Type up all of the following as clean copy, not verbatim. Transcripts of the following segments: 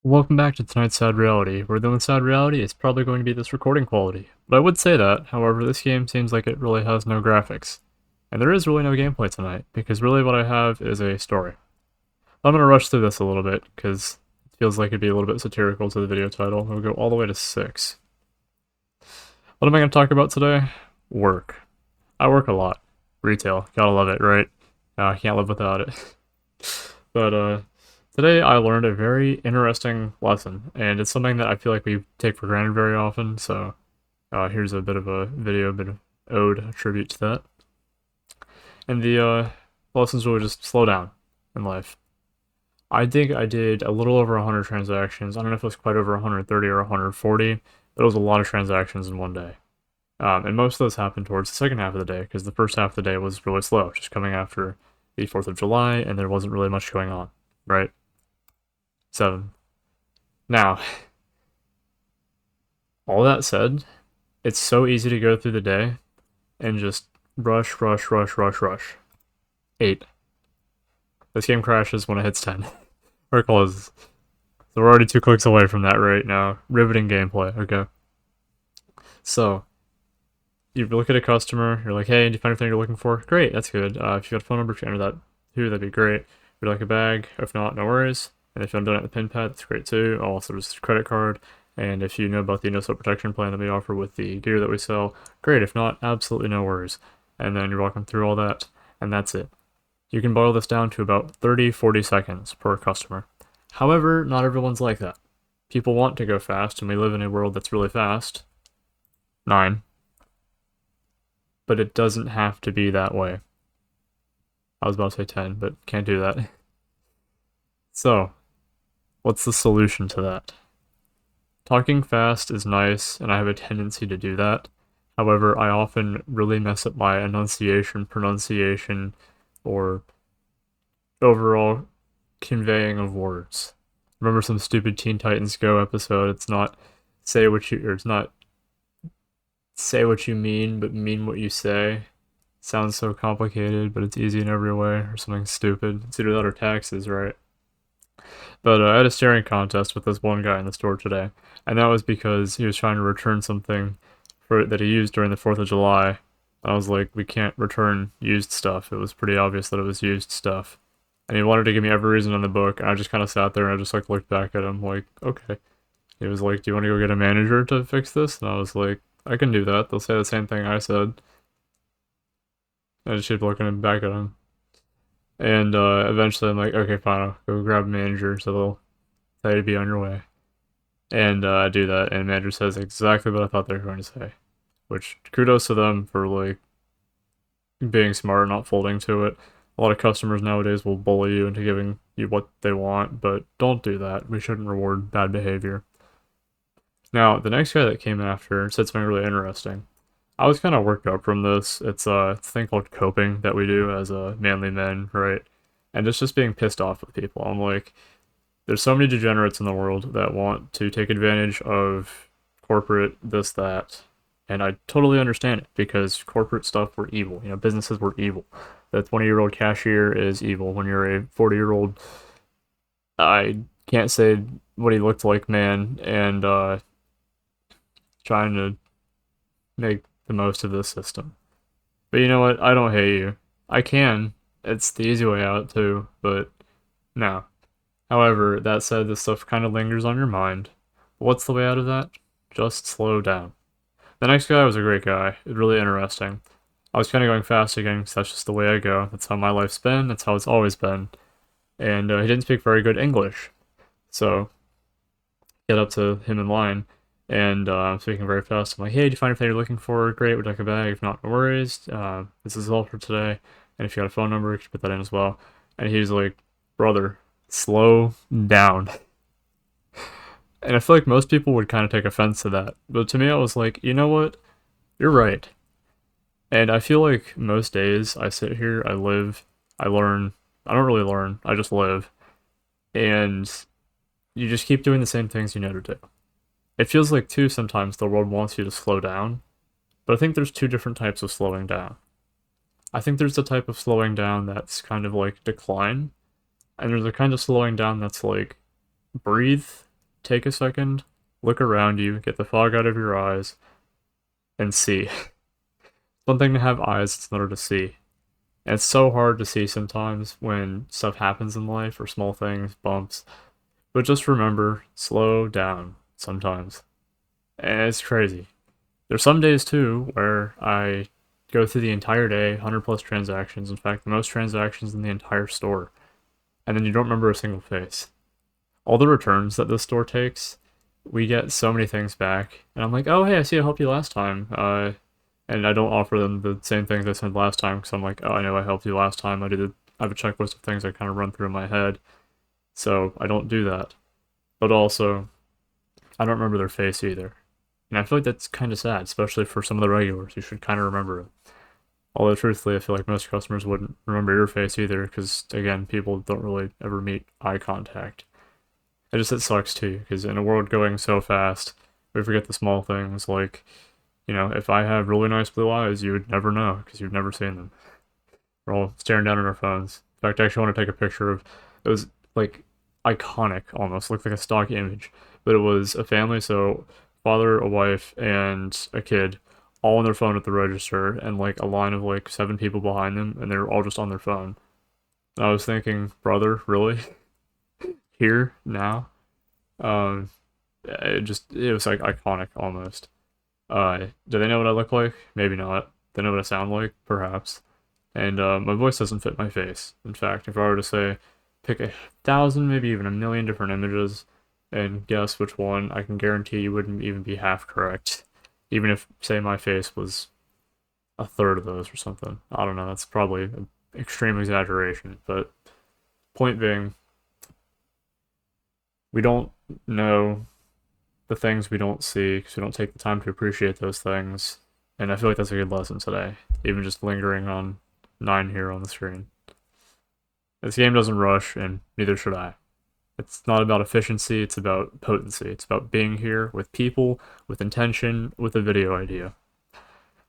Welcome back to tonight's sad reality, where the only sad reality is probably going to be this recording quality. But I would say that, however, this game seems like it really has no graphics. And there is really no gameplay tonight, because really what I have is a story. I'm going to rush through this a little bit, because it feels like it'd be a little bit satirical to the video title. We'll go all the way to 6. What am I going to talk about today? Work. I work a lot. Retail. Gotta love it, right? I can't live without it. But, today I learned a very interesting lesson, and it's something that I feel like we take for granted very often, so here's a bit of a video, a bit of ode, a tribute to that. And the lessons really just slow down in life. I think I did a little over 100 transactions. I don't know if it was quite over 130 or 140, but it was a lot of transactions in one day. And most of those happened towards the second half of the day, because the first half of the day was really slow, just coming after the 4th of July, and there wasn't really much going on, right? 7. Now, all that said, it's so easy to go through the day and just rush, rush, rush, rush, rush. 8. This game crashes when it hits 10. Or it closes. So we're already 2 clicks away from that right now. Riveting gameplay, okay. So, you look at a customer, you're like, hey, did you find everything you're looking for? Great, that's good. If you got a phone number, if you enter that too, that'd be great. Would you like a bag? If not, no worries. And if you want to donate the pin pad, that's great too. Also, just a credit card. And if you know about the no-sweat protection plan that we offer with the gear that we sell, great. If not, absolutely no worries. And then you're walking through all that, and that's it. You can boil this down to about 30-40 seconds per customer. However, not everyone's like that. People want to go fast, and we live in a world that's really fast. 9. But it doesn't have to be that way. I was about to say 10, but can't do that. So, what's the solution to that? Talking fast is nice, and I have a tendency to do that. However, I often really mess up my enunciation, pronunciation, or overall conveying of words. Remember some stupid Teen Titans Go episode? It's not say what you, or it's not say what you mean, but mean what you say. Sounds so complicated, but it's easy in every way, or something stupid. It's either that or taxes, right? But I had a staring contest with this one guy in the store today, and that was because he was trying to return something that he used during the 4th of July. I was like, we can't return used stuff. It was pretty obvious that it was used stuff. And he wanted to give me every reason in the book, and I just kind of sat there and I just like looked back at him like, okay. He was like, do you want to go get a manager to fix this? And I was like, I can do that. They'll say the same thing I said. I just kept looking back at him. And eventually I'm like, okay, fine, I'll go grab a manager, so they'll tell you to be on your way. And I do that, and manager says exactly what I thought they were going to say. Which, kudos to them for, like, being smart and not folding to it. A lot of customers nowadays will bully you into giving you what they want, but don't do that. We shouldn't reward bad behavior. Now, the next guy that came after said something really interesting. I was kind of worked up from this. It's a thing called coping that we do as manly men, right? And it's just being pissed off with people. I'm like, there's so many degenerates in the world that want to take advantage of corporate this, that. And I totally understand it because corporate stuff were evil. You know, businesses were evil. The 20-year-old cashier is evil. When you're a 40-year-old, I can't say what he looked like, man, and trying to make the most of this system. But you know what? I don't hate you. I can. It's the easy way out too, but no. However, that said, this stuff kind of lingers on your mind. What's the way out of that? Just slow down. The next guy was a great guy. Really interesting. I was kind of going fast again because that's just the way I go. That's how my life's been. That's how it's always been. And he didn't speak very good English. So, get up to him in line. And I'm speaking very fast. I'm like, hey, did you find everything you're looking for? Great, would you like a bag? If not, no worries. This is all for today. And if you got a phone number, you can put that in as well. And he's like, brother, slow down. And I feel like most people would kind of take offense to that. But to me, I was like, you know what? You're right. And I feel like most days I sit here, I live, I learn. I don't really learn, I just live. And you just keep doing the same things you know to do. It feels like, too, sometimes the world wants you to slow down. But I think there's 2 different types of slowing down. I think there's the type of slowing down that's kind of like decline. And there's a kind of slowing down that's like breathe take a second, look around you, get the fog out of your eyes, and see. One thing to have eyes, it's another to see. And it's so hard to see sometimes when stuff happens in life or small things, bumps. But just remember, slow down sometimes. And it's crazy. There's some days too where I go through the entire day, 100 plus transactions, in fact, the most transactions in the entire store, and then you don't remember a single face. All the returns that this store takes, we get so many things back, and I'm like, oh hey, I see I helped you last time, and I don't offer them the same things I said last time because I'm like, oh, I know I helped you last time. I have a checklist of things I kind of run through in my head, so I don't do that. But also, I don't remember their face either, and I feel like that's kind of sad, especially for some of the regulars. You should kind of remember it. Although truthfully, I feel like most customers wouldn't remember your face either, because again, people don't really ever meet eye contact. It sucks too, because in a world going so fast, we forget the small things like, if I have really nice blue eyes, you would never know because you've never seen them. We're all staring down at our phones. In fact, I actually want to take a picture of it was like iconic almost, looked like a stock image, but it was a family, so father, a wife, and a kid, all on their phone at the register, and like a line of like 7 people behind them, and they were all just on their phone. And I was thinking, brother, really? Here now? Um, it was like iconic almost. Do they know what I look like? Maybe not. They know what I sound like? Perhaps. And my voice doesn't fit my face. In fact, if I were to say, pick 1,000, maybe even 1,000,000 different images, and guess which one, I can guarantee you wouldn't even be half correct. Even if, say, my face was a third of those or something. I don't know, that's probably an extreme exaggeration, but point being, we don't know the things we don't see because we don't take the time to appreciate those things. And I feel like that's a good lesson today, even just lingering on 9 here on the screen. This game doesn't rush, and neither should I. It's not about efficiency, it's about potency. It's about being here with people, with intention, with a video idea.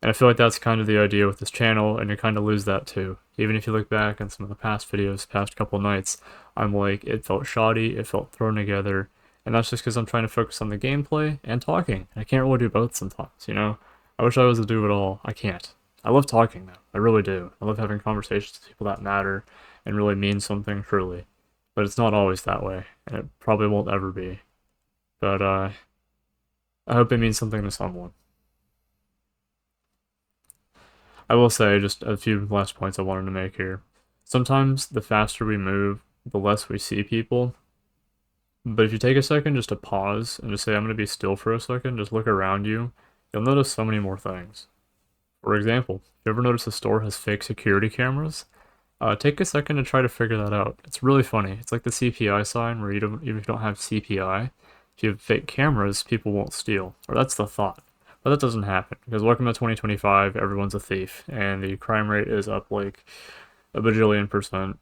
And I feel like that's kind of the idea with this channel, and you kind of lose that too. Even if you look back on some of the past videos, past couple nights, I'm like, it felt shoddy, it felt thrown together, and that's just because I'm trying to focus on the gameplay and talking. I can't really do both sometimes. I wish I was a do-it-all. I can't. I love talking though. I really do. I love having conversations with people that matter and really mean something truly. But it's not always that way, and it probably won't ever be. But I hope it means something to someone. I will say just a few last points I wanted to make here. Sometimes the faster we move, the less we see people. But if you take a second just to pause and just say, I'm going to be still for a second, just look around you, you'll notice so many more things. For example, if you ever notice a store has fake security cameras, take a second to try to figure that out. It's really funny. It's like the CPI sign where even if you don't have CPI, if you have fake cameras, people won't steal. Or that's the thought. But that doesn't happen because welcome to 2025, everyone's a thief, and the crime rate is up like a bajillion percent.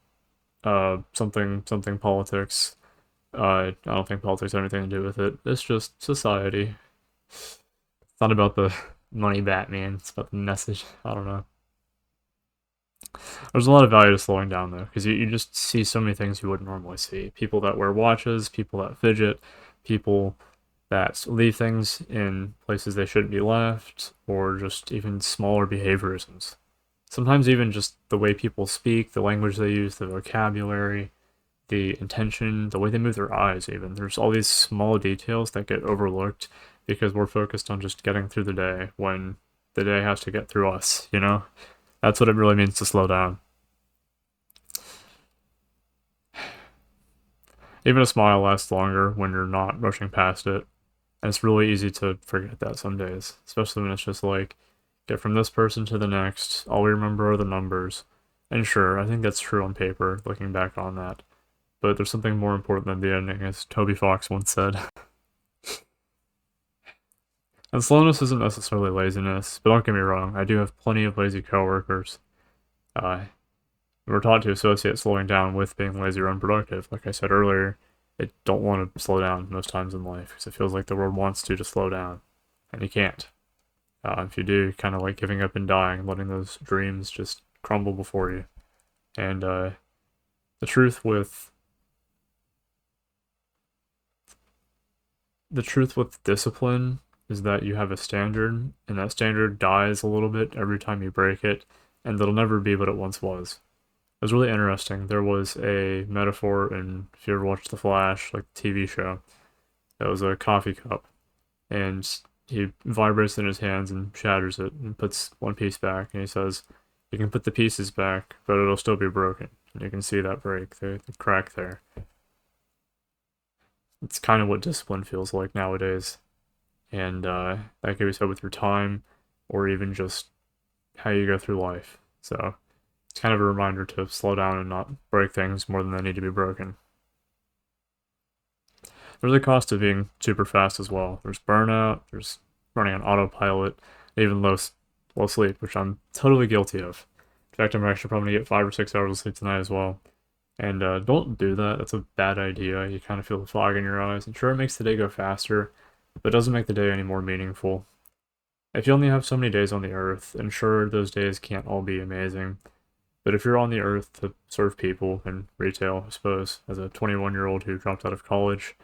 Something politics. I don't think politics has anything to do with it. It's just society. It's not about the money Batman. It's about the message. I don't know. There's a lot of value to slowing down though, because you just see so many things you wouldn't normally see. People that wear watches, people that fidget, people that leave things in places they shouldn't be left, or just even smaller behaviorisms. Sometimes even just the way people speak, the language they use, the vocabulary, the intention, the way they move their eyes even. There's all these small details that get overlooked because we're focused on just getting through the day when the day has to get through us? That's what it really means to slow down. Even a smile lasts longer when you're not rushing past it. And it's really easy to forget that some days, especially when it's just like, get from this person to the next, all we remember are the numbers. And sure, I think that's true on paper, looking back on that. But there's something more important than the ending, as Toby Fox once said. And slowness isn't necessarily laziness, but don't get me wrong, I do have plenty of lazy coworkers. We're taught to associate slowing down with being lazy or unproductive. Like I said earlier, I don't want to slow down most times in life because it feels like the world wants to slow down, and you can't. If you do, kind of like giving up and dying, letting those dreams just crumble before you. And the truth with the truth with discipline is that you have a standard, and that standard dies a little bit every time you break it, and it'll never be what it once was. It was really interesting. There was a metaphor, and if you ever watched The Flash, like the TV show, that was a coffee cup, and he vibrates in his hands and shatters it and puts one piece back, and he says, "You can put the pieces back, but it'll still be broken." And you can see that break, the crack there. It's kind of what discipline feels like nowadays, and that can be said with your time, or even just how you go through life. So it's kind of a reminder to slow down and not break things more than they need to be broken. There's a cost to being super fast as well. There's burnout, there's running on autopilot, even low sleep, which I'm totally guilty of. In fact, I'm actually probably gonna get 5 or 6 hours of sleep tonight as well. And don't do that. That's a bad idea. You kind of feel the fog in your eyes. And sure, it makes the day go faster, but it doesn't make the day any more meaningful. If you only have so many days on the earth, and sure, those days can't all be amazing, but if you're on the earth to serve people in retail, I suppose, as a 21-year-old who dropped out of college,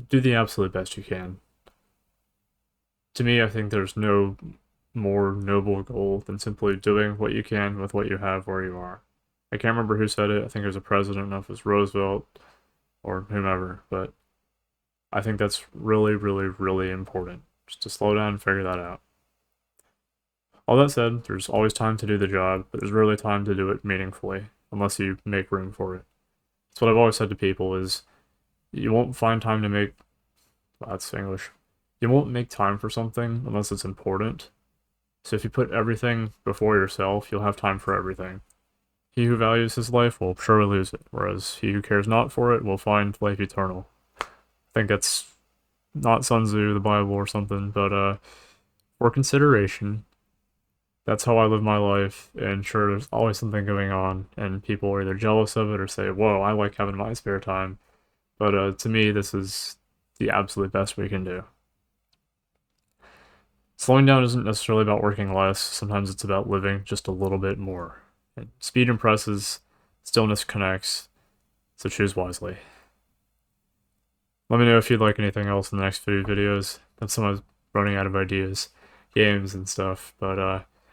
do the absolute best you can. To me, I think there's no more noble goal than simply doing what you can with what you have where you are. I can't remember who said it. I think it was a president, I don't know if it was Roosevelt or whomever, but I think that's really, really, really important. Just to slow down and figure that out. All that said, there's always time to do the job, but there's rarely time to do it meaningfully, unless you make room for it. That's what I've always said to people is you won't find time to make that's English. You won't make time for something unless it's important. So if you put everything before yourself, you'll have time for everything. He who values his life will surely lose it, whereas he who cares not for it will find life eternal. I think that's not Sun Tzu, the Bible, or something, but for consideration, that's how I live my life. And sure, there's always something going on, and people are either jealous of it or say, "Whoa, I like having my spare time." But to me, this is the absolute best we can do. Slowing down isn't necessarily about working less. Sometimes it's about living just a little bit more. And speed impresses, stillness connects, so choose wisely. Let me know if you'd like anything else in the next few videos. I'm sometimes running out of ideas, games and stuff, but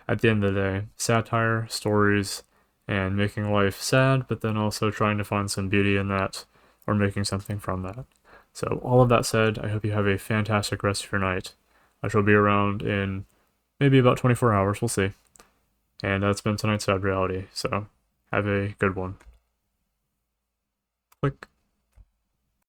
at the end of the day, satire, stories, and making life sad, but then also trying to find some beauty in that, or making something from that. So all of that said, I hope you have a fantastic rest of your night. I shall be around in maybe about 24 hours, we'll see. And that's been tonight's Sad Reality, so have a good one. Click.